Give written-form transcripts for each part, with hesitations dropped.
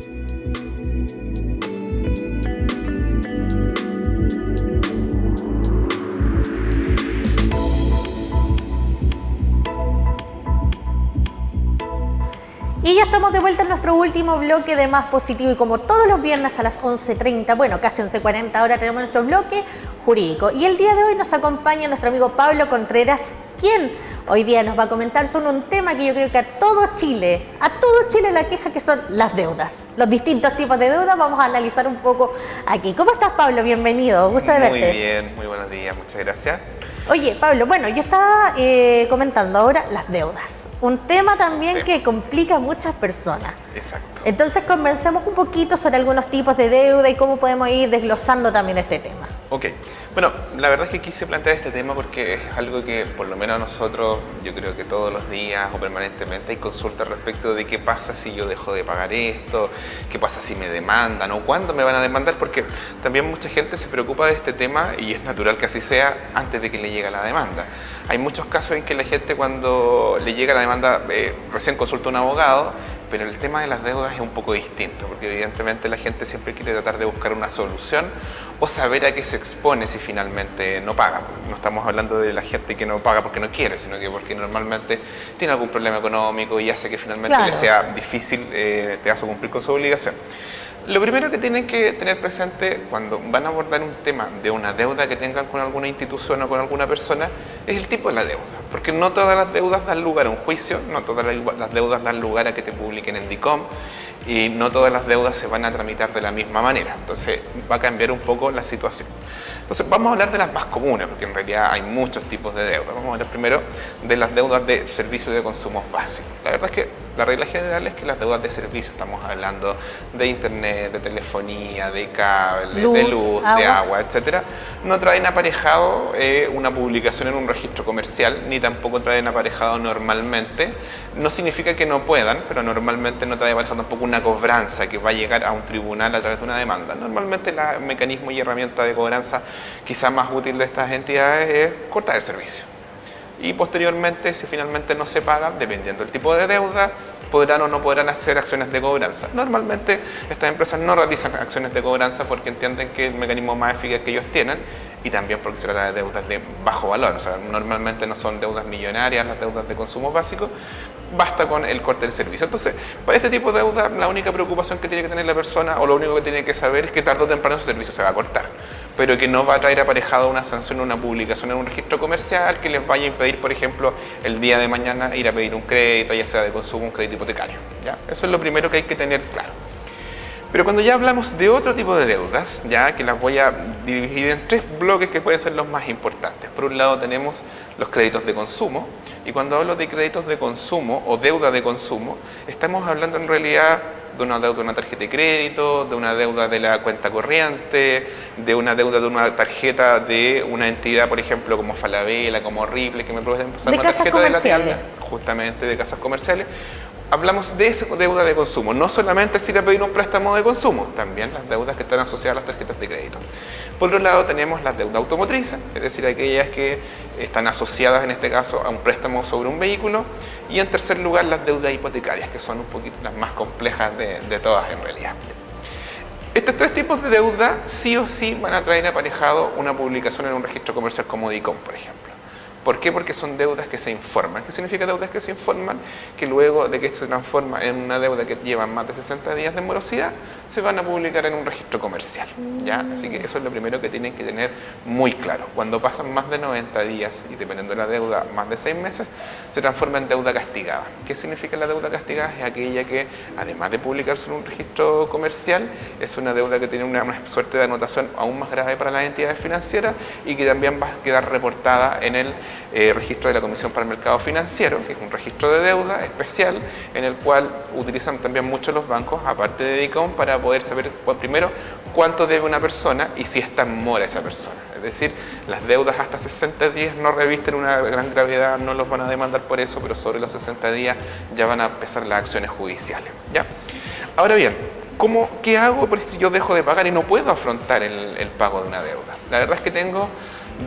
Y ya estamos de vuelta en nuestro último bloque de Más Positivo y como todos los viernes a las 11:30, bueno, casi 11:40 ahora tenemos nuestro bloque jurídico. Y el día de hoy nos acompaña nuestro amigo Pablo Contreras, quien hoy día nos va a comentar sobre un tema que yo creo que a todo Chile la queja, que son las deudas. Los distintos tipos de deudas vamos a analizar un poco aquí. ¿Cómo estás, Pablo? Bienvenido, gusto de verte. Muy bien, muy buenos días, muchas gracias. Oye, Pablo, bueno, yo estaba comentando ahora las deudas. Un tema también que complica a muchas personas. Exacto. Entonces, conversemos un poquito sobre algunos tipos de deuda y cómo podemos ir desglosando también este tema. Ok. Bueno, la verdad es que quise plantear este tema porque es algo que por lo menos nosotros, yo creo que todos los días o permanentemente hay consultas respecto de qué pasa si yo dejo de pagar esto, qué pasa si me demandan o cuándo me van a demandar, porque también mucha gente se preocupa de este tema y es natural que así sea antes de que le llegue la demanda. Hay muchos casos en que la gente cuando le llega la demanda recién consulta a un abogado, pero el tema de las deudas es un poco distinto, porque evidentemente la gente siempre quiere tratar de buscar una solución o saber a qué se expone si finalmente no paga. No estamos hablando de la gente que no paga porque no quiere, sino que porque normalmente tiene algún problema económico y hace que finalmente le sea difícil este caso cumplir con su obligación. Lo primero que tienen que tener presente cuando van a abordar un tema de una deuda que tengan con alguna institución o con alguna persona es el tipo de la deuda, porque no todas las deudas dan lugar a un juicio, no todas las deudas dan lugar a que te publiquen en DICOM y no todas las deudas se van a tramitar de la misma manera, entonces va a cambiar un poco la situación. Entonces vamos a hablar de las más comunes, porque en realidad hay muchos tipos de deudas. Vamos a hablar primero de las deudas de servicios de consumos básicos. La verdad es que la regla general es que las deudas de servicio, estamos hablando de internet, de telefonía, de cable, de luz, de agua, etcétera, no traen aparejado una publicación en un registro comercial, ni tampoco traen aparejado normalmente. No significa que no puedan, pero normalmente no trae aparejado tampoco una cobranza que va a llegar a un tribunal a través de una demanda. Normalmente el mecanismo y herramienta de cobranza quizá más útil de estas entidades es cortar el servicio. Y posteriormente, si finalmente no se paga, dependiendo del tipo de deuda, podrán o no podrán hacer acciones de cobranza. Normalmente estas empresas no realizan acciones de cobranza porque entienden que el mecanismo más eficaz que ellos tienen, y también porque se trata de deudas de bajo valor, o sea, normalmente no son deudas millonarias las deudas de consumo básico, basta con el corte del servicio. Entonces, para este tipo de deuda, la única preocupación que tiene que tener la persona, o lo único que tiene que saber, es que tarde o temprano ese servicio se va a cortar, pero que no va a traer aparejado una sanción o una publicación en un registro comercial que les vaya a impedir, por ejemplo, el día de mañana ir a pedir un crédito, ya sea de consumo, un crédito hipotecario, ¿ya? Eso es lo primero que hay que tener claro. Pero cuando ya hablamos de otro tipo de deudas, ya que las voy a dividir en tres bloques que pueden ser los más importantes. Por un lado tenemos los créditos de consumo, y cuando hablo de créditos de consumo o deuda de consumo, estamos hablando en realidad de una deuda de una tarjeta de crédito, de una deuda de la cuenta corriente, de una deuda de una tarjeta de una entidad, por ejemplo, como Falabella, como Ripley, que me pueden pasar una tarjeta de la tienda, justamente de casas comerciales. Hablamos de esa deuda de consumo, no solamente es ir a pedir un préstamo de consumo, también las deudas que están asociadas a las tarjetas de crédito. Por otro lado tenemos las deudas automotrices, es decir, aquellas que están asociadas en este caso a un préstamo sobre un vehículo, y en tercer lugar las deudas hipotecarias, que son un poquito las más complejas de todas en realidad. Estos tres tipos de deuda sí o sí van a traer aparejado una publicación en un registro comercial como DICOM, por ejemplo. ¿Por qué? Porque son deudas que se informan. ¿Qué significa deudas que se informan? Que luego de que esto se transforma en una deuda que lleva más de 60 días de morosidad, se van a publicar en un registro comercial, ¿ya? Así que eso es lo primero que tienen que tener muy claro. Cuando pasan más de 90 días, y dependiendo de la deuda, más de 6 meses, se transforma en deuda castigada. ¿Qué significa la deuda castigada? Es aquella que, además de publicarse en un registro comercial, es una deuda que tiene una suerte de anotación aún más grave para las entidades financieras y que también va a quedar reportada en el registro de la Comisión para el Mercado Financiero, que es un registro de deuda especial en el cual utilizan también mucho los bancos, aparte de DICOM, para poder saber primero cuánto debe una persona y si está en mora esa persona. Es decir, las deudas hasta 60 días no revisten una gran gravedad, no los van a demandar por eso, pero sobre los 60 días ya van a empezar las acciones judiciales, ¿ya? Ahora bien, ¿qué hago si yo dejo de pagar y no puedo afrontar el pago de una deuda? La verdad es que tengo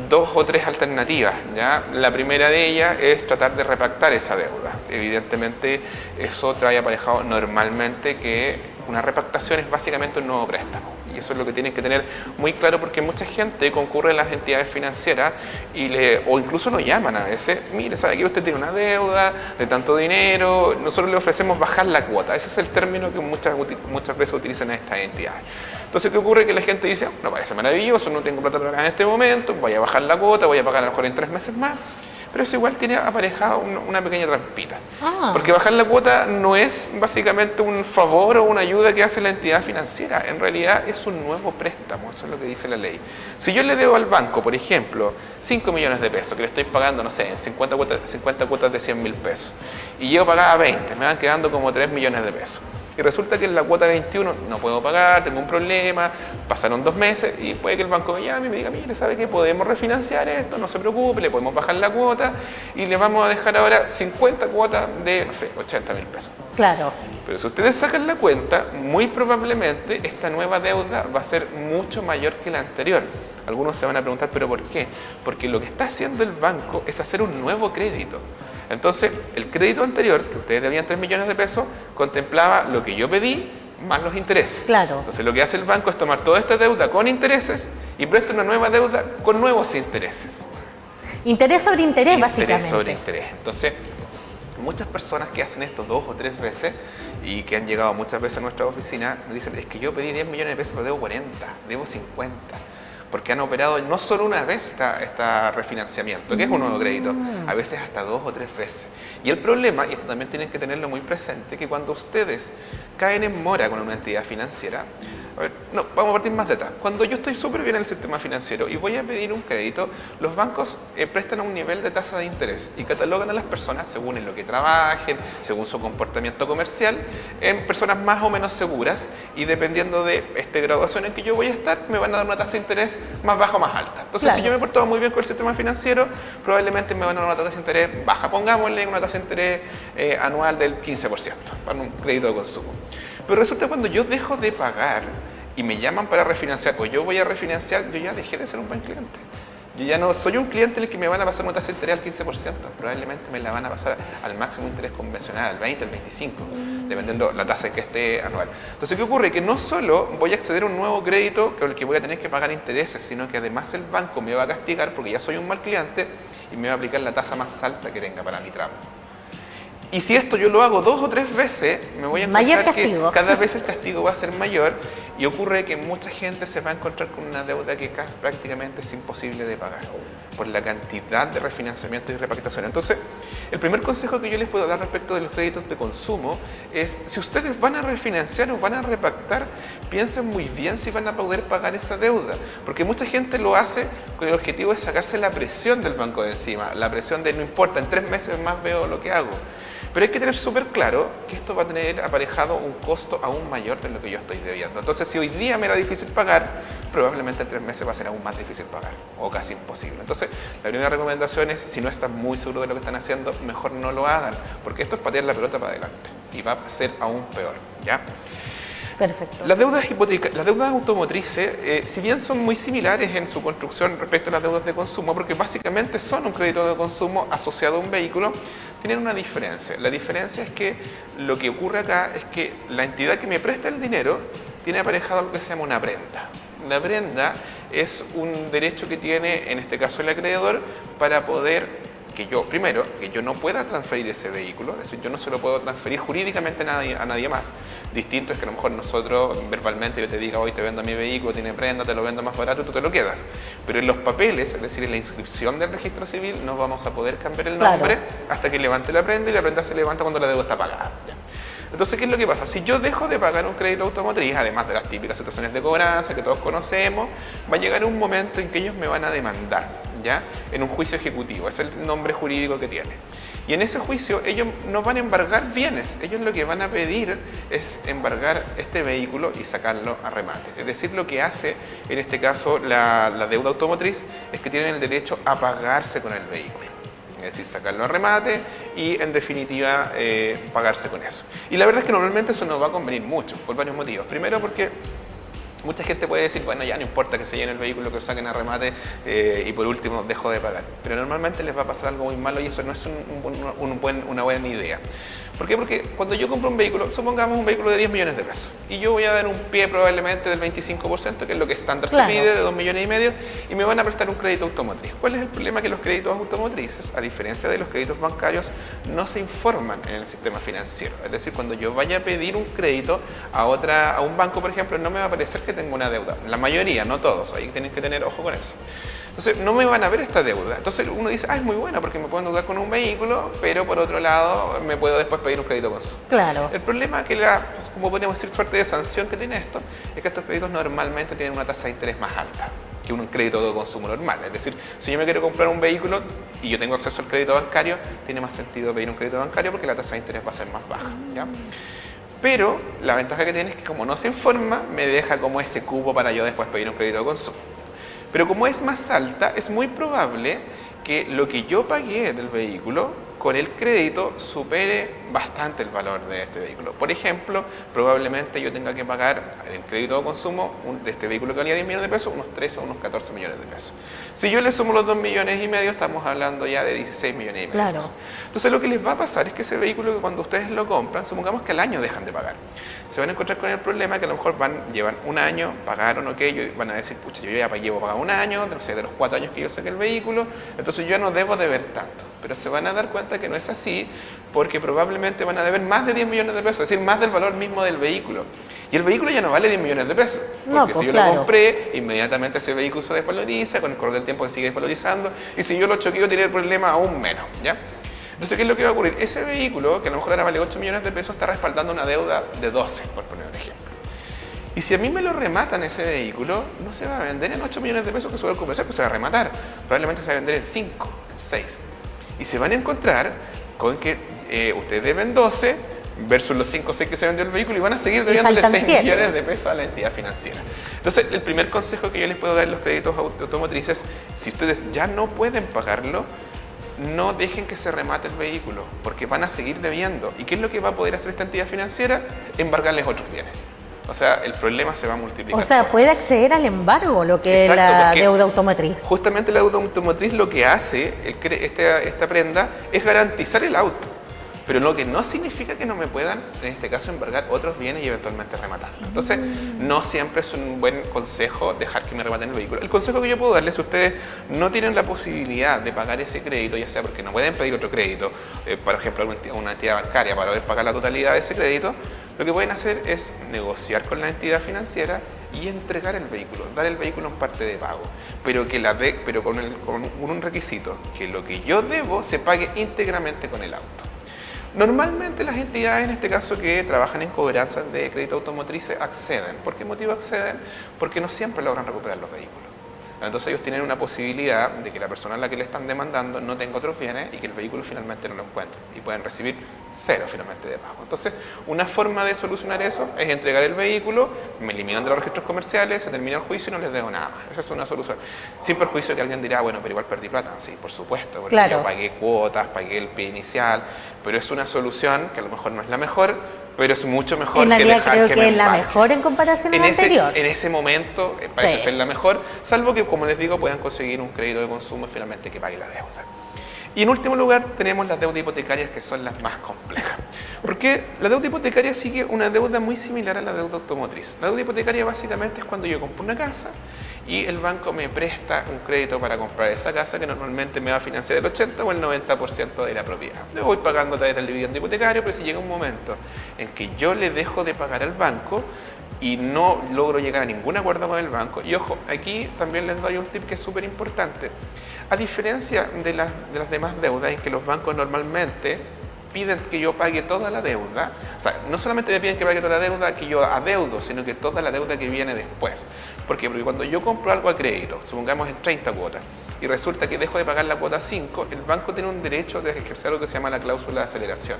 dos o tres alternativas, ¿ya? La primera de ellas es tratar de repactar esa deuda. Evidentemente, eso trae aparejado normalmente que una repactación es básicamente un nuevo préstamo. Y eso es lo que tienen que tener muy claro, porque mucha gente concurre a las entidades financieras o incluso nos llaman a veces: mire, ¿sabe que usted tiene una deuda de tanto dinero? Nosotros le ofrecemos bajar la cuota. Ese es el término que muchas veces utilizan estas entidades. Entonces, ¿qué ocurre? Que la gente dice: no, parece maravilloso, no tengo plata para pagar en este momento, voy a bajar la cuota, voy a pagar a lo mejor en 3 meses más. Pero eso igual tiene aparejado una pequeña trampita. Porque bajar la cuota no es básicamente un favor o una ayuda que hace la entidad financiera. En realidad es un nuevo préstamo, eso es lo que dice la ley. Si yo le debo al banco, por ejemplo, 5 millones de pesos, que le estoy pagando, no sé, en 50 cuotas de 100.000 pesos, y yo pagaba 20, me van quedando como 3 millones de pesos. Y resulta que en la cuota 21 no puedo pagar, tengo un problema, pasaron 2 meses y puede que el banco me llame y me diga: mire, ¿sabe qué? Podemos refinanciar esto, no se preocupe, le podemos bajar la cuota y le vamos a dejar ahora 50 cuotas de, no sé, 80.000 pesos. Claro. Pero si ustedes sacan la cuenta, muy probablemente esta nueva deuda va a ser mucho mayor que la anterior. Algunos se van a preguntar: ¿pero por qué? Porque lo que está haciendo el banco es hacer un nuevo crédito. Entonces, el crédito anterior, que ustedes debían 3 millones de pesos, contemplaba lo que yo pedí más los intereses. Claro. Entonces, lo que hace el banco es tomar toda esta deuda con intereses y presta una nueva deuda con nuevos intereses. Interés sobre interés, básicamente. Interés sobre interés. Entonces, muchas personas que hacen esto 2 o 3 veces y que han llegado muchas veces a nuestra oficina, me dicen: es que yo pedí 10 millones de pesos, pero debo 40, debo 50. Porque han operado no solo una vez este refinanciamiento, que es un nuevo crédito, a veces hasta 2 o 3 veces. Y el problema, y esto también tienen que tenerlo muy presente, que cuando ustedes caen en mora con una entidad financiera, vamos a partir más de atrás. Cuando yo estoy súper bien en el sistema financiero y voy a pedir un crédito, los bancos prestan un nivel de tasa de interés y catalogan a las personas según en lo que trabajen, según su comportamiento comercial, en personas más o menos seguras, y dependiendo de esta graduación en que yo voy a estar, me van a dar una tasa de interés más baja o más alta. Entonces, claro, si yo me he portado muy bien con el sistema financiero, probablemente me van a dar una tasa de interés baja. Pongámosle una tasa de interés anual del 15% para un crédito de consumo. Pero resulta que cuando yo dejo de pagar y me llaman para refinanciar, o yo voy a refinanciar, yo ya dejé de ser un buen cliente. Yo ya no soy un cliente en el que me van a pasar una tasa de interés al 15%, probablemente me la van a pasar al máximo interés convencional, al 20, al 25, dependiendo la tasa que esté anual. Entonces, ¿qué ocurre? Que no solo voy a acceder a un nuevo crédito con el que voy a tener que pagar intereses, sino que además el banco me va a castigar porque ya soy un mal cliente y me va a aplicar la tasa más alta que tenga para mi tramo. Y si esto yo lo hago 2 o 3 veces, me voy a encontrar que cada vez el castigo va a ser mayor, y ocurre que mucha gente se va a encontrar con una deuda que prácticamente es imposible de pagar por la cantidad de refinanciamiento y repactación. Entonces, el primer consejo que yo les puedo dar respecto de los créditos de consumo es: si ustedes van a refinanciar o van a repactar, piensen muy bien si van a poder pagar esa deuda, porque mucha gente lo hace con el objetivo de sacarse la presión del banco de encima, la presión de no importa, en 3 meses más veo lo que hago. Pero hay que tener súper claro que esto va a tener aparejado un costo aún mayor de lo que yo estoy debiendo. Entonces, si hoy día me era difícil pagar, probablemente en 3 meses va a ser aún más difícil pagar, o casi imposible. Entonces, la primera recomendación es: si no están muy seguros de lo que están haciendo, mejor no lo hagan, porque esto es patear la pelota para adelante y va a ser aún peor, ¿ya? Perfecto. Las deudas automotrices, si bien son muy similares en su construcción respecto a las deudas de consumo, porque básicamente son un crédito de consumo asociado a un vehículo, tienen una diferencia. La diferencia es que lo que ocurre acá es que la entidad que me presta el dinero tiene aparejado lo que se llama una prenda. La prenda es un derecho que tiene, en este caso, el acreedor para poder que yo no pueda transferir ese vehículo, es decir, yo no se lo puedo transferir jurídicamente a nadie más. Distinto es que a lo mejor nosotros verbalmente yo te diga: hoy te vendo mi vehículo, tiene prenda, te lo vendo más barato y tú te lo quedas. Pero en los papeles, es decir, en la inscripción del registro civil, no vamos a poder cambiar el nombre hasta que levante la prenda, y la prenda se levanta cuando la deuda está pagada. Entonces, ¿qué es lo que pasa? Si yo dejo de pagar un crédito automotriz, además de las típicas situaciones de cobranza que todos conocemos, va a llegar un momento en que ellos me van a demandar, ¿ya? En un juicio ejecutivo, es el nombre jurídico que tiene. Y en ese juicio ellos no van a embargar bienes, ellos lo que van a pedir es embargar este vehículo y sacarlo a remate. Es decir, lo que hace en este caso la deuda automotriz es que tienen el derecho a pagarse con el vehículo. Es decir, sacarlo a remate y, en definitiva, pagarse con eso. Y la verdad es que normalmente eso no va a convenir mucho, por varios motivos. Primero, porque Mucha gente puede decir, bueno, ya no importa que se llene el vehículo, que lo saquen a remate y por último dejo de pagar. Pero normalmente les va a pasar algo muy malo y eso no es una buena idea. ¿Por qué? Porque cuando yo compro un vehículo, supongamos un vehículo de 10 millones de pesos, y yo voy a dar un pie probablemente del 25%, que es lo que estándar se pide, de 2,5 millones, y me van a prestar un crédito automotriz. ¿Cuál es el problema? Que los créditos automotrices, a diferencia de los créditos bancarios, no se informan en el sistema financiero. Es decir, cuando yo vaya a pedir un crédito a un banco, por ejemplo, no me va a parecer que tengo una deuda. La mayoría, no todos, ahí tienen que tener ojo con eso. Entonces, no me van a ver esta deuda. Entonces, uno dice, es muy buena porque me puedo endeudar con un vehículo, pero por otro lado, me puedo después pedir un crédito consumo. Claro. El problema que como podríamos decir, suerte de sanción que tiene esto, es que estos créditos normalmente tienen una tasa de interés más alta que un crédito de consumo normal. Es decir, si yo me quiero comprar un vehículo y yo tengo acceso al crédito bancario, tiene más sentido pedir un crédito bancario porque la tasa de interés va a ser más baja, ¿ya? Pero la ventaja que tiene es que como no se informa, me deja como ese cupo para yo después pedir un crédito de consumo. Pero como es más alta, es muy probable que lo que yo pagué del vehículo con el crédito supere bastante el valor de este vehículo. Por ejemplo, probablemente yo tenga que pagar el crédito de consumo de este vehículo que valía 10 millones de pesos, unos 13 o unos 14 millones de pesos. Si yo le sumo los 2,5 millones, estamos hablando ya de 16 millones y medio. Claro. Entonces lo que les va a pasar es que ese vehículo, cuando ustedes lo compran, supongamos que al año dejan de pagar. Se van a encontrar con el problema que a lo mejor llevan un año, pagaron aquello y van a decir, pucha, yo ya llevo pagado un año, no sé, de los 4 años que yo saqué el vehículo, entonces yo ya no debo deber tanto. Pero se van a dar cuenta que no es así, porque probablemente van a deber más de 10 millones de pesos, es decir, más del valor mismo del vehículo. Y el vehículo ya no vale 10 millones de pesos, porque si yo lo compré, inmediatamente ese vehículo se desvaloriza, con el correr del tiempo se sigue desvalorizando, y si yo lo choqueo tiene el problema aún menos, ¿ya? Entonces, ¿qué es lo que va a ocurrir? Ese vehículo, que a lo mejor ahora vale 8 millones de pesos, está respaldando una deuda de 12, por poner un ejemplo. Y si a mí me lo rematan ese vehículo, no se va a vender en 8 millones de pesos que sube el comercial, pues se va a rematar. Probablemente se va a vender en 5, en 6. Y se van a encontrar con que ustedes deben 12 versus los 5 o 6 que se vendió el vehículo y van a seguir debiendo 6 millones de pesos a la entidad financiera. Entonces, el primer consejo que yo les puedo dar en los créditos automotrices, si ustedes ya no pueden pagarlo, no dejen que se remate el vehículo, porque van a seguir debiendo. ¿Y qué es lo que va a poder hacer esta entidad financiera? Embargarles otros bienes. O sea, el problema se va a multiplicar. O sea, puede acceder al embargo, lo que es la deuda automotriz. Justamente la deuda automotriz lo que hace, esta prenda, es garantizar el auto. Pero lo que no significa que no me puedan, en este caso, embargar otros bienes y eventualmente rematarlo. Entonces, no siempre es un buen consejo dejar que me rematen el vehículo. El consejo que yo puedo darles, si ustedes no tienen la posibilidad de pagar ese crédito, ya sea porque no pueden pedir otro crédito, por ejemplo, una entidad bancaria para poder pagar la totalidad de ese crédito, lo que pueden hacer es negociar con la entidad financiera y entregar el vehículo, dar el vehículo en parte de pago, pero con un requisito, que lo que yo debo se pague íntegramente con el auto. Normalmente las entidades, en este caso que trabajan en cobranzas de crédito automotrices, acceden. ¿Por qué motivo acceden? Porque no siempre logran recuperar los vehículos. Entonces ellos tienen una posibilidad de que la persona a la que le están demandando no tenga otros bienes y que el vehículo finalmente no lo encuentre y pueden recibir 0 finalmente de pago. Entonces, una forma de solucionar eso es entregar el vehículo, me eliminan de los registros comerciales, se termina el juicio y no les debo nada más. Esa es una solución. Sin perjuicio de que alguien dirá, bueno, pero igual perdí plata. Sí, por supuesto, porque yo pagué cuotas, pagué el pie inicial, pero es una solución que a lo mejor no es la mejor, pero es mucho mejor que dejar creo que es la mejor en comparación a la anterior. En ese momento parece ser la mejor, salvo que, como les digo, puedan conseguir un crédito de consumo y finalmente que pague la deuda. Y en último lugar tenemos las deudas hipotecarias, que son las más complejas. Porque la deuda hipotecaria sigue una deuda muy similar a la deuda automotriz. La deuda hipotecaria básicamente es cuando yo compro una casa y el banco me presta un crédito para comprar esa casa, que normalmente me va a financiar el 80 o el 90% de la propiedad. Yo voy pagando a través del dividendo hipotecario, pero si llega un momento en que yo le dejo de pagar al banco y no logro llegar a ningún acuerdo con el banco, y ojo, aquí también les doy un tip que es súper importante. A diferencia de las demás deudas, en que los bancos normalmente piden que yo pague toda la deuda, o sea, no solamente me piden que pague toda la deuda que yo adeudo, sino que toda la deuda que viene después. ¿Por qué? Porque cuando yo compro algo a crédito, supongamos en 30 cuotas, y resulta que dejo de pagar la cuota 5, el banco tiene un derecho de ejercer lo que se llama la cláusula de aceleración.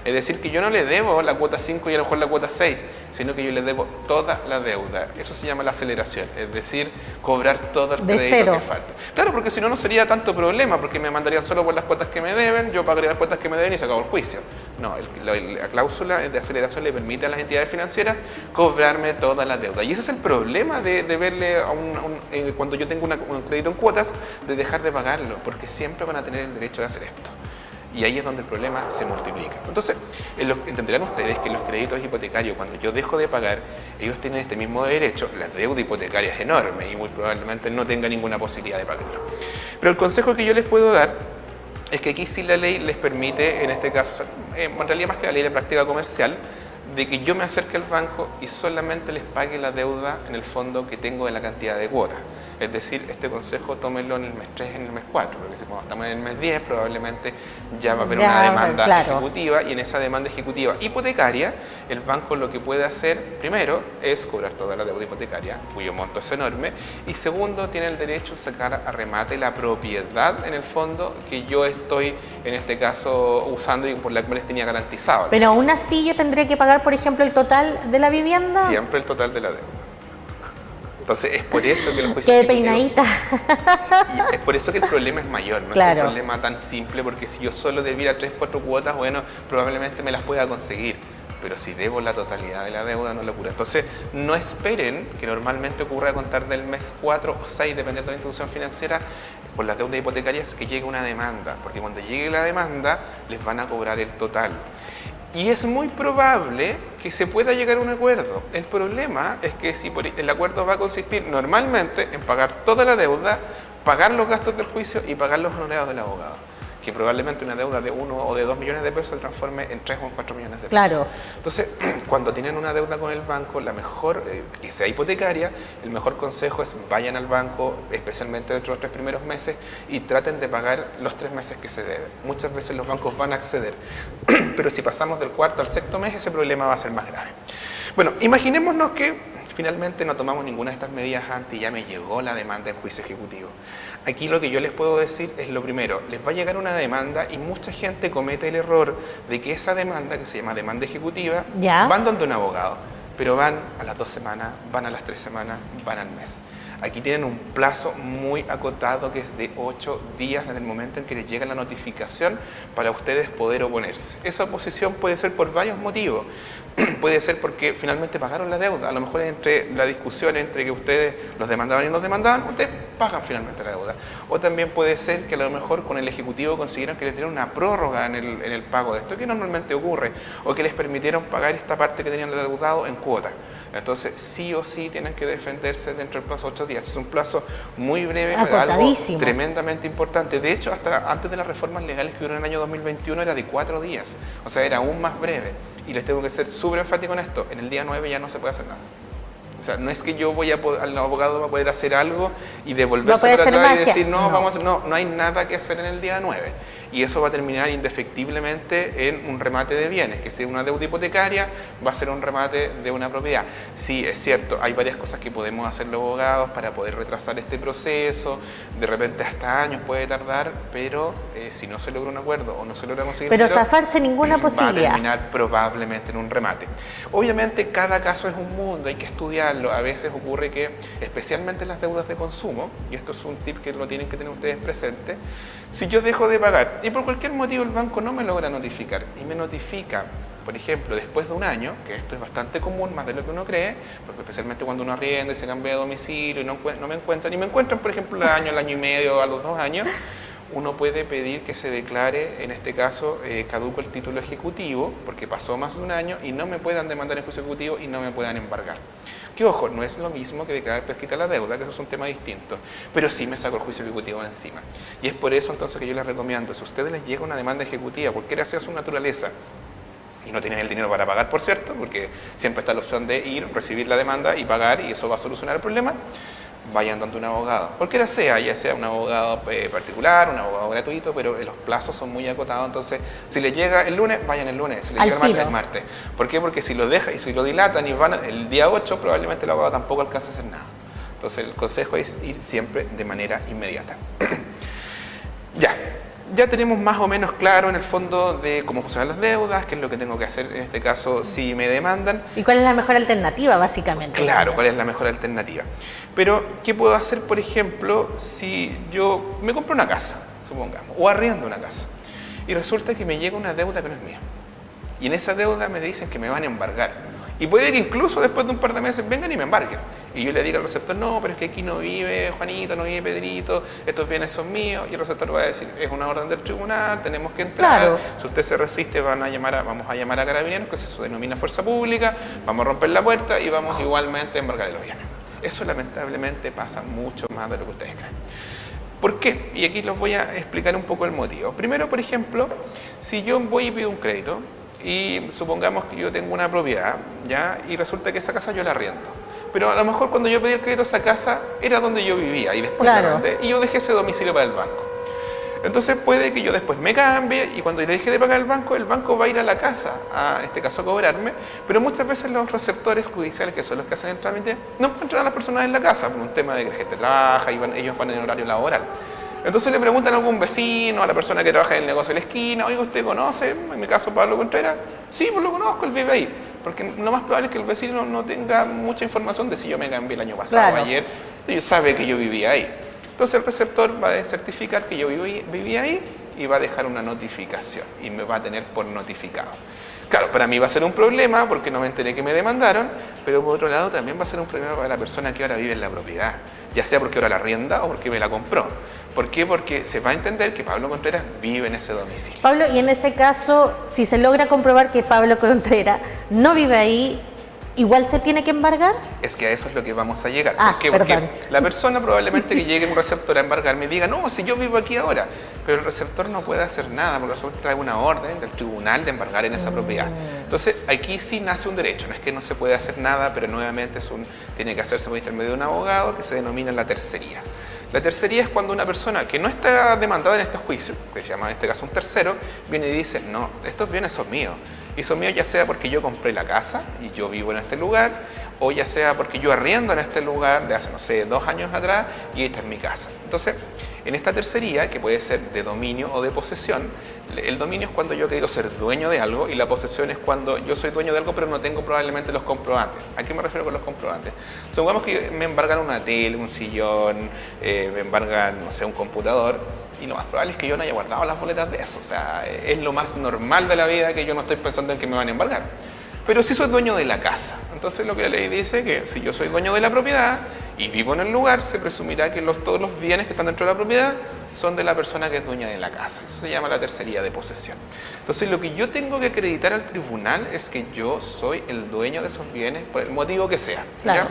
Es decir, que yo no le debo la cuota 5 y a lo mejor la cuota 6, sino que yo le debo toda la deuda. Eso se llama la aceleración, es decir, cobrar todo el crédito que falta. Claro, porque si no, no sería tanto problema, porque me mandarían solo por las cuotas que me deben, yo pagaría las cuotas que me deben y se acabó el juicio. No, la cláusula de aceleración le permite a las entidades financieras cobrarme toda la deuda. Y ese es el problema de verle cuando yo tengo un crédito en cuotas, de dejar de pagarlo, porque siempre van a tener el derecho de hacer esto. Y ahí es donde el problema se multiplica. Entonces, entenderán ustedes que los créditos hipotecarios, cuando yo dejo de pagar, ellos tienen este mismo derecho. La deuda hipotecaria es enorme y muy probablemente no tenga ninguna posibilidad de pagarlo. Pero el consejo que yo les puedo dar es que aquí sí la ley les permite, en este caso, en realidad más que la ley de práctica comercial, de que yo me acerque al banco y solamente les pague la deuda en el fondo que tengo de la cantidad de cuotas. Es decir, este consejo tómenlo en el mes 3, en el mes 4, porque si cuando estamos en el mes 10 probablemente ya va a haber una demanda ejecutiva, y en esa demanda ejecutiva hipotecaria el banco lo que puede hacer primero es cobrar toda la deuda hipotecaria, cuyo monto es enorme, y segundo tiene el derecho a sacar a remate la propiedad en el fondo que yo estoy en este caso usando y por la que les tenía garantizado. Pero aún así yo tendría que pagar, por ejemplo, el total de la vivienda. Siempre el total de la deuda. Entonces es por eso que los juicios ¡qué peinadita! Y es por eso que el problema es mayor, no es un problema tan simple, porque si yo solo debiera 3, 4 cuotas, bueno, probablemente me las pueda conseguir. Pero si debo la totalidad de la deuda, no lo ocurre. Entonces, no esperen, que normalmente ocurre a contar del mes 4 o 6, dependiendo de la institución financiera, por las deudas hipotecarias, que llegue una demanda. Porque cuando llegue la demanda, les van a cobrar el total. Y es muy probable que se pueda llegar a un acuerdo. El problema es que si el acuerdo va a consistir normalmente en pagar toda la deuda, pagar los gastos del juicio y pagar los honorarios del abogado, que probablemente una deuda de 1 o de 2 millones de pesos se transforme en 3 o 4 millones de pesos. Claro. Entonces, cuando tienen una deuda con el banco, la mejor, que sea hipotecaria, el mejor consejo es vayan al banco, especialmente dentro de los 3 primeros meses, y traten de pagar los 3 meses que se deben. Muchas veces los bancos van a acceder, pero si pasamos del 4º al 6º mes, ese problema va a ser más grave. Bueno, imaginémonos que finalmente no tomamos ninguna de estas medidas antes y ya me llegó la demanda en juicio ejecutivo. Aquí lo que yo les puedo decir es lo primero, les va a llegar una demanda y mucha gente comete el error de que esa demanda, que se llama demanda ejecutiva, van donde un abogado, pero van a las 2 semanas, van a las 3 semanas, van al mes. Aquí tienen un plazo muy acotado que es de 8 días desde el momento en que les llega la notificación para ustedes poder oponerse. Esa oposición puede ser por varios motivos. Puede ser porque finalmente pagaron la deuda. A lo mejor entre la discusión entre que ustedes los demandaban y los demandaban, ustedes pagan finalmente la deuda. O también puede ser que a lo mejor con el Ejecutivo consiguieron que les dieran una prórroga en el pago de esto, que normalmente ocurre, o que les permitieron pagar esta parte que tenían de deudado en cuota. Entonces, sí o sí tienen que defenderse dentro del plazo de 8 días. Es un plazo muy breve, pero algo tremendamente importante. De hecho, hasta antes de las reformas legales que hubo en el año 2021 era de 4 días. O sea, era aún más breve. Y les tengo que ser súper enfático en esto. En el día 9 ya no se puede hacer nada. O sea, no es que yo al abogado va a poder hacer algo y devolverse para atrás y decir, no hay nada que hacer en el día 9. Y eso va a terminar indefectiblemente en un remate de bienes, que si es una deuda hipotecaria, va a ser un remate de una propiedad. Sí, es cierto, hay varias cosas que podemos hacer los abogados para poder retrasar este proceso, de repente hasta años puede tardar, pero si no se logra un acuerdo o no se logra conseguir... Pero zafarse ninguna posibilidad. Va a terminar probablemente en un remate. Obviamente cada caso es un mundo, hay que estudiarlo. A veces ocurre que, especialmente en las deudas de consumo, y esto es un tip que lo tienen que tener ustedes presente, si yo dejo de pagar y por cualquier motivo el banco no me logra notificar y me notifica, por ejemplo, después de un año, que esto es bastante común, más de lo que uno cree, porque especialmente cuando uno arrienda y se cambia de domicilio y no me encuentran, y me encuentran, por ejemplo, al año y medio, a los 2 años, uno puede pedir que se declare, en este caso, caduco el título ejecutivo, porque pasó más de un año y no me puedan demandar en juicio ejecutivo y no me puedan embargar. Que ojo, no es lo mismo que declarar prescrita la deuda, que eso es un tema distinto, pero sí me saco el juicio ejecutivo encima. Y es por eso entonces que yo les recomiendo, si a ustedes les llega una demanda ejecutiva, cualquiera sea su naturaleza, y no tienen el dinero para pagar, por cierto, porque siempre está la opción de ir, recibir la demanda y pagar, y eso va a solucionar el problema, vayan donde un abogado, cualquiera sea, ya sea un abogado particular, un abogado gratuito, pero los plazos son muy acotados, entonces si les llega el lunes, vayan el lunes, si les llega el martes. ¿Por qué? Porque si lo dejan y si lo dilatan y van el día 8, probablemente el abogado tampoco alcance a hacer nada. Entonces el consejo es ir siempre de manera inmediata. Ya, ya tenemos más o menos claro en el fondo de cómo funcionan las deudas, qué es lo que tengo que hacer en este caso si me demandan. ¿Y cuál es la mejor alternativa, básicamente? Claro, cuál es la mejor alternativa. Pero, ¿qué puedo hacer, por ejemplo, si yo me compro una casa, supongamos, o arriendo una casa, y resulta que me llega una deuda que no es mía? Y en esa deuda me dicen que me van a embargar. Y puede que incluso después de un par de meses vengan y me embarguen. Y yo le diga al receptor, no, pero es que aquí no vive Juanito, no vive Pedrito, estos bienes son míos. Y el receptor va a decir, es una orden del tribunal, tenemos que entrar. Claro. Si usted se resiste, vamos a llamar a Carabineros, que se denomina fuerza pública, vamos a romper la puerta y vamos igualmente a embargar los bienes. Eso lamentablemente pasa mucho más de lo que ustedes creen. ¿Por qué? Y aquí les voy a explicar un poco el motivo. Primero, por ejemplo, si yo voy y pido un crédito, y supongamos que yo tengo una propiedad, ¿ya? Y resulta que esa casa yo la arriendo. Pero a lo mejor cuando yo pedí el crédito, esa casa era donde yo vivía y después la vendí, y yo dejé ese domicilio para el banco. Entonces puede que yo después me cambie y cuando le deje de pagar el banco va a ir a la casa, en este caso a cobrarme, pero muchas veces los receptores judiciales, que son los que hacen el trámite, no encuentran a las personas en la casa por un tema de que la gente trabaja y ellos van en horario laboral. Entonces le preguntan a algún vecino, a la persona que trabaja en el negocio de la esquina, oiga, ¿usted conoce? En mi caso, Pablo Contreras. Sí, pues lo conozco, él vive ahí. Porque lo más probable es que el vecino no tenga mucha información de si yo me cambié el año pasado o ayer. Ellos saben que yo vivía ahí. Entonces el receptor va a certificar que yo vivía ahí y va a dejar una notificación y me va a tener por notificado. Claro, para mí va a ser un problema porque no me enteré que me demandaron, pero por otro lado también va a ser un problema para la persona que ahora vive en la propiedad, ya sea porque ahora la arrienda o porque me la compró. ¿Por qué? Porque se va a entender que Pablo Contreras vive en ese domicilio. Pablo, y en ese caso, si se logra comprobar que Pablo Contreras no vive ahí, ¿igual se tiene que embargar? Es que a eso es lo que vamos a llegar. Ah, ¿Por qué? perdón. Porque la persona probablemente que llegue un receptor a embargarme y diga, no, si yo vivo aquí ahora, pero el receptor no puede hacer nada porque el receptor trae una orden del tribunal de embargar en esa propiedad. Entonces, aquí sí nace un derecho, no es que no se puede hacer nada, pero nuevamente tiene que hacerse por intermedio de un abogado que se denomina la tercería. La tercería es cuando una persona que no está demandada en este juicio, que se llama en este caso un tercero, viene y dice, no, estos bienes son míos. Y son míos ya sea porque yo compré la casa y yo vivo en este lugar, o ya sea porque yo arriendo en este lugar de hace, no sé, 2 años atrás y esta es mi casa. Entonces, en esta tercería, que puede ser de dominio o de posesión, el dominio es cuando yo quiero ser dueño de algo y la posesión es cuando yo soy dueño de algo pero no tengo probablemente los comprobantes. ¿A qué me refiero con los comprobantes? Supongamos que me embargan una tele, un sillón, me embargan, no sé, un computador, y lo más probable es que yo no haya guardado las boletas de eso. O sea, es lo más normal de la vida que yo no estoy pensando en que me van a embargar. Pero sí soy dueño de la casa. Entonces lo que la ley dice es que si yo soy dueño de la propiedad y vivo en el lugar, se presumirá que todos los bienes que están dentro de la propiedad son de la persona que es dueña de la casa. Eso se llama la tercería de posesión. Entonces lo que yo tengo que acreditar al tribunal es que yo soy el dueño de esos bienes por el motivo que sea. Claro. ¿Ya?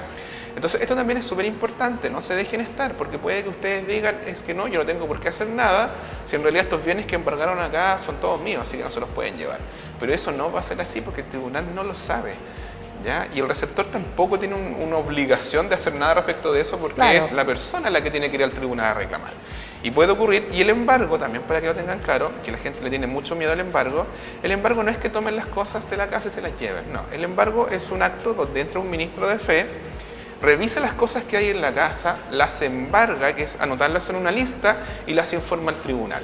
Entonces esto también es súper importante, no se dejen estar, porque puede que ustedes digan, es que no, yo no tengo por qué hacer nada, si en realidad estos bienes que embargaron acá son todos míos, así que no se los pueden llevar. Pero eso no va a ser así porque el tribunal no lo sabe, ¿ya? Y el receptor tampoco tiene una obligación de hacer nada respecto de eso porque es la persona la que tiene que ir al tribunal a reclamar. Y puede ocurrir, y el embargo también, para que lo tengan claro, que la gente le tiene mucho miedo al embargo, el embargo no es que tomen las cosas de la casa y se las lleven, no, el embargo es un acto donde entra un ministro de fe, revisa las cosas que hay en la casa, las embarga, que es anotarlas en una lista y las informa al tribunal.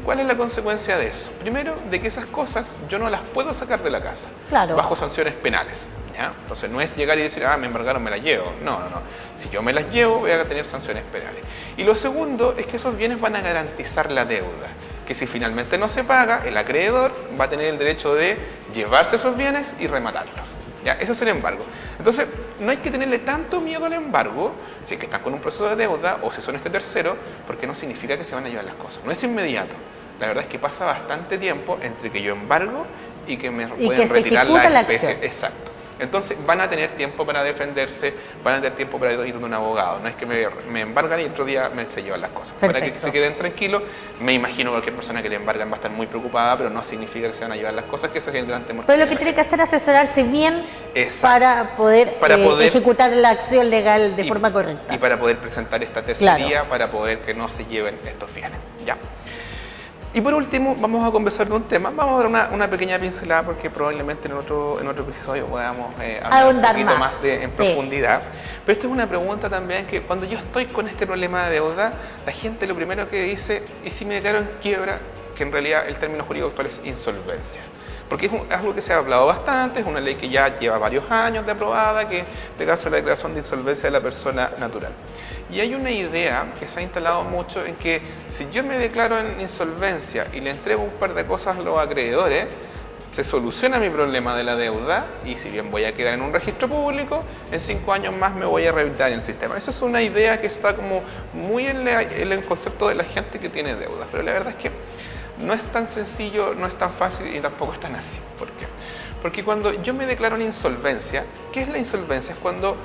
¿Cuál es la consecuencia de eso? Primero, de que esas cosas yo no las puedo sacar de la casa, bajo sanciones penales. ¿Ya? Entonces no es llegar y decir, me embargaron, me las llevo. No. Si yo me las llevo, voy a tener sanciones penales. Y lo segundo es que esos bienes van a garantizar la deuda. Que si finalmente no se paga, el acreedor va a tener el derecho de llevarse esos bienes y rematarlos. ¿Ya? Ese es el embargo. Entonces, no hay que tenerle tanto miedo al embargo, si es que están con un proceso de deuda o si son este tercero, porque no significa que se van a llevar las cosas. No es inmediato. La verdad es que pasa bastante tiempo entre que yo embargo y que me pueden retirar la especie. Exacto. Entonces van a tener tiempo para defenderse, van a tener tiempo para ir de un abogado. No es que me embargan y otro día se llevan las cosas. Perfecto. Para que se queden tranquilos, me imagino que cualquier persona que le embargan va a estar muy preocupada, pero no significa que se van a llevar las cosas, que ese es el gran temor. Pero lo que tiene que hacer es asesorarse bien para poder ejecutar la acción legal de forma correcta. Y para poder presentar esta tercería, para poder que no se lleven estos bienes. ¿Ya? Y por último, vamos a conversar de un tema, vamos a dar una pequeña pincelada porque probablemente en otro episodio podamos hablar un poquito más en profundidad. Pero esta es una pregunta también que cuando yo estoy con este problema de deuda, la gente lo primero que dice, ¿y si me declaro en quiebra? Que en realidad el término jurídico actual es insolvencia. Porque es algo que se ha hablado bastante, es una ley que ya lleva varios años de aprobada, que en este caso es la declaración de insolvencia de la persona natural. Y hay una idea que se ha instalado mucho en que si yo me declaro en insolvencia y le entrego un par de cosas a los acreedores, se soluciona mi problema de la deuda y si bien voy a quedar en un registro público, en 5 años más me voy a rehabilitar en el sistema. Esa es una idea que está como muy en el concepto de la gente que tiene deudas, pero la verdad es que no es tan sencillo, no es tan fácil y tampoco es tan así. ¿Por qué? Porque cuando yo me declaro en insolvencia, ¿qué es la insolvencia? Es cuando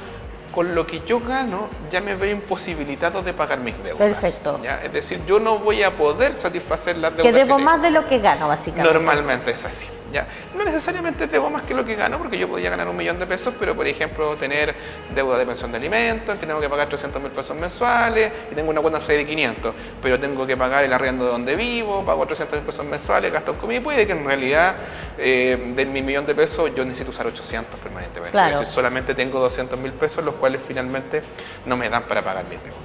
con lo que yo gano ya me veo imposibilitado de pagar mis deudas. Perfecto. ¿Ya? Es decir, yo no voy a poder satisfacer las deudas que debo más de lo que gano, básicamente. Normalmente es así. ¿Ya? No necesariamente debo más que lo que gano, porque yo podría ganar 1 millón de pesos, pero por ejemplo tener deuda de pensión de alimentos, que tengo que pagar 300.000 pesos mensuales, y tengo una cuenta de 500, pero tengo que pagar el arriendo de donde vivo, pago 300.000 pesos mensuales, gasto en comida, y puede que en realidad de mi 1 millón de pesos yo necesito usar 800 permanentemente. Claro. Es decir, solamente tengo 200.000 pesos, los cuales finalmente no me dan para pagar mis deudas.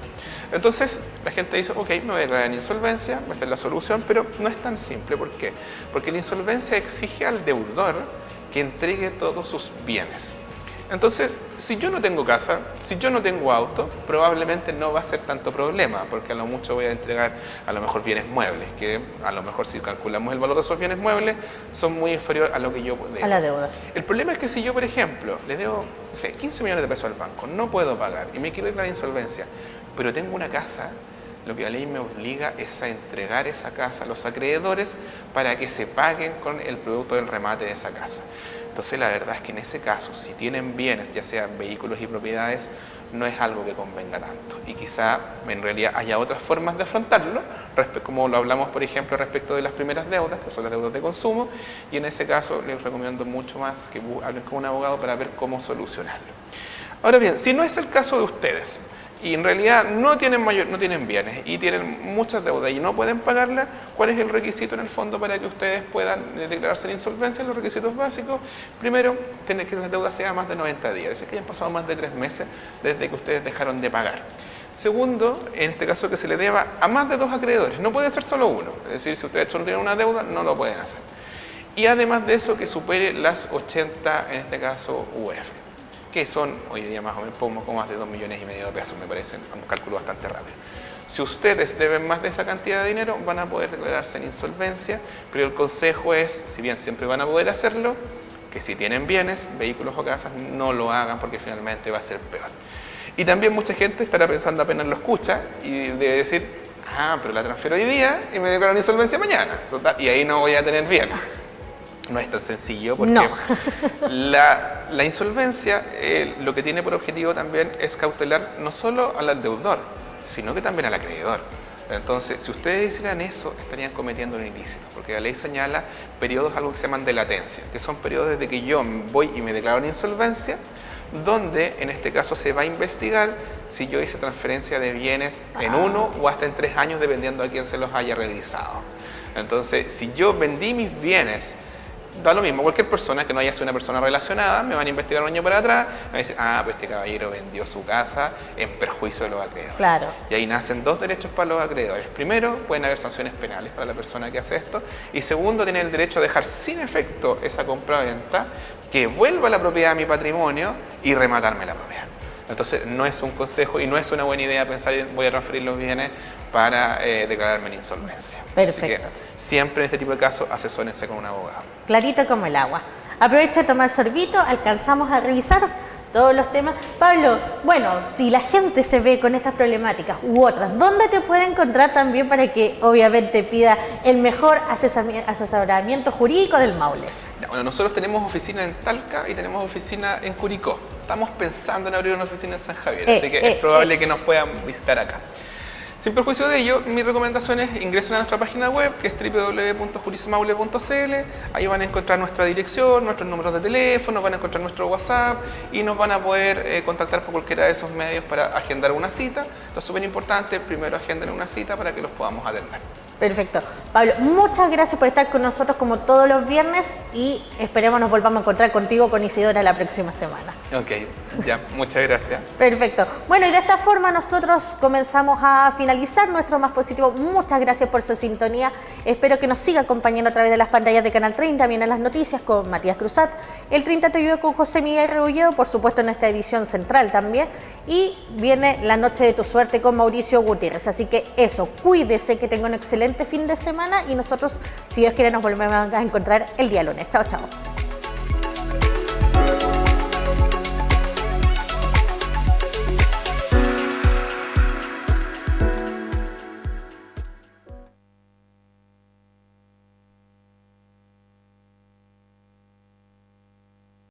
Entonces la gente dice, ok, me voy a declarar en insolvencia, esta es la solución, pero no es tan simple. ¿Por qué? Porque la insolvencia exige al deudor que entregue todos sus bienes. Entonces, si yo no tengo casa, si yo no tengo auto, probablemente no va a ser tanto problema, porque a lo mucho voy a entregar a lo mejor bienes muebles, que a lo mejor si calculamos el valor de esos bienes muebles, son muy inferiores a lo que yo debo. A la deuda. El problema es que si yo, por ejemplo, le debo, no sé, 15 millones de pesos al banco, no puedo pagar y me quiero declarar insolvencia, pero tengo una casa, lo que la ley me obliga es a entregar esa casa a los acreedores para que se paguen con el producto del remate de esa casa. Entonces la verdad es que en ese caso, si tienen bienes, ya sean vehículos y propiedades, no es algo que convenga tanto. Y quizá en realidad haya otras formas de afrontarlo, como lo hablamos por ejemplo respecto de las primeras deudas, que son las deudas de consumo, y en ese caso les recomiendo mucho más que hablen con un abogado para ver cómo solucionarlo. Ahora bien, si no es el caso de ustedes, y en realidad no tienen bienes y tienen muchas deudas y no pueden pagarlas, ¿cuál es el requisito en el fondo para que ustedes puedan declararse en insolvencia? Los requisitos básicos, primero, tiene que las deudas sean más de 90 días, es decir, que hayan pasado más de 3 meses desde que ustedes dejaron de pagar. Segundo, en este caso que se le deba a más de 2 acreedores, no puede ser solo uno, es decir, si ustedes solo tienen una deuda, no lo pueden hacer. Y además de eso, que supere las 80, en este caso, UF. Que son hoy día más o menos poco más de 2,5 millones de pesos, me parece un cálculo bastante rápido. Si ustedes deben más de esa cantidad de dinero, van a poder declararse en insolvencia, pero el consejo es, si bien siempre van a poder hacerlo, que si tienen bienes, vehículos o casas, no lo hagan porque finalmente va a ser peor. Y también mucha gente estará pensando apenas lo escucha y debe decir, pero la transfiero hoy día y me declaro en insolvencia mañana, total, y ahí no voy a tener bienes. No es tan sencillo porque no. la insolvencia lo que tiene por objetivo también es cautelar no solo al deudor, sino que también al acreedor. Entonces, si ustedes hicieran eso, estarían cometiendo un ilícito, porque la ley señala periodos, algo que se llaman de latencia, que son periodos desde que yo voy y me declaro en insolvencia, donde en este caso se va a investigar si yo hice transferencia de bienes en 1 o hasta en 3 años, dependiendo a quién se los haya realizado. Entonces, si yo vendí mis bienes, da lo mismo, cualquier persona que no haya sido una persona relacionada, me van a investigar un año para atrás, me van a decir, pues este caballero vendió su casa en perjuicio de los acreedores. Claro. Y ahí nacen 2 derechos para los acreedores. Primero, pueden haber sanciones penales para la persona que hace esto. Y segundo, tienen el derecho a dejar sin efecto esa compra-venta, que vuelva la propiedad a mi patrimonio y rematarme la propiedad. Entonces, no es un consejo y no es una buena idea pensar en voy a transferir los bienes para declararme en insolvencia. Perfecto. Así que siempre en este tipo de casos asesórense con un abogado. Clarito como el agua. Aprovecha de tomar sorbito, alcanzamos a revisar todos los temas. Pablo, bueno, si la gente se ve con estas problemáticas u otras, ¿dónde te puede encontrar también para que obviamente pida el mejor asesoramiento jurídico del Maule? Bueno, nosotros tenemos oficina en Talca y tenemos oficina en Curicó. Estamos pensando en abrir una oficina en San Javier, así que es probable que nos puedan visitar acá. Sin perjuicio de ello, mi recomendación es ingresen a nuestra página web, que es www.jurismaule.cl. Ahí van a encontrar nuestra dirección, nuestros números de teléfono, van a encontrar nuestro WhatsApp y nos van a poder contactar por cualquiera de esos medios para agendar una cita. Esto es súper importante, primero agenden una cita para que los podamos atender. Perfecto. Pablo, muchas gracias por estar con nosotros como todos los viernes y esperemos nos volvamos a encontrar contigo con Isidora la próxima semana. Ok, ya, muchas gracias. Perfecto. Bueno, y de esta forma nosotros comenzamos a finalizar nuestro Más Positivo. Muchas gracias por su sintonía. Espero que nos siga acompañando a través de las pantallas de Canal 30, también en las noticias con Matías Cruzat. El 30 te ayuda con José Miguel Rebolledo, por supuesto en nuestra edición central también. Y viene La Noche de tu Suerte con Mauricio Gutiérrez. Así que eso, cuídese, que tenga un excelente fin de semana y nosotros, si Dios quiere, nos volvemos a encontrar el día lunes. Chao, chao.